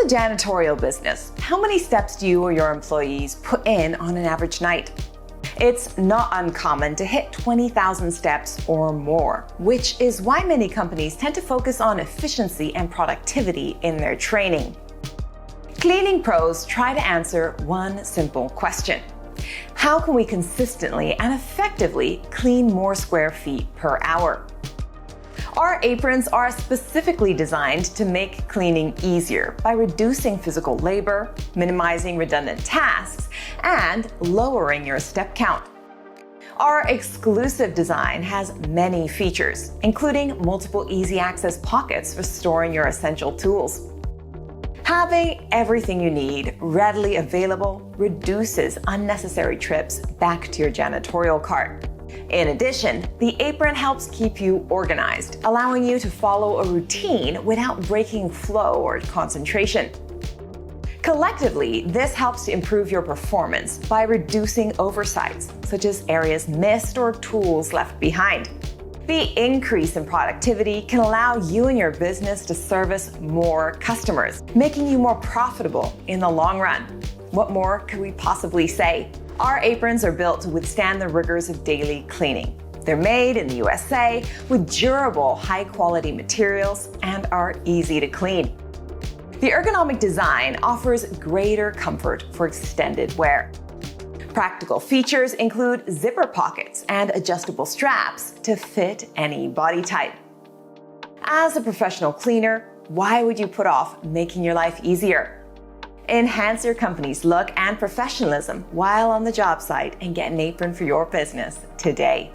a janitorial business, how many steps do you or your employees put in on an average night? It's not uncommon to hit 20,000 steps or more, which is why many companies tend to focus on efficiency and productivity in their training. Cleaning pros try to answer one simple question: how can we consistently and effectively clean more square feet per hour? Our aprons are specifically designed to make cleaning easier by reducing physical labor, minimizing redundant tasks, and lowering your step count. Our exclusive design has many features, including multiple easy access pockets for storing your essential tools. Having everything you need readily available reduces unnecessary trips back to your janitorial cart. In addition, the apron helps keep you organized, allowing you to follow a routine without breaking flow or concentration. Collectively, this helps to improve your performance by reducing oversights, such as areas missed or tools left behind. The increase in productivity can allow you and your business to service more customers, making you more profitable in the long run. What more could we possibly say? Our aprons are built to withstand the rigors of daily cleaning. They're made in the USA with durable, high-quality materials and are easy to clean. The ergonomic design offers greater comfort for extended wear. Practical features include zipper pockets and adjustable straps to fit any body type. As a professional cleaner, why would you put off making your life easier? Enhance your company's look and professionalism while on the job site and get an apron for your business today.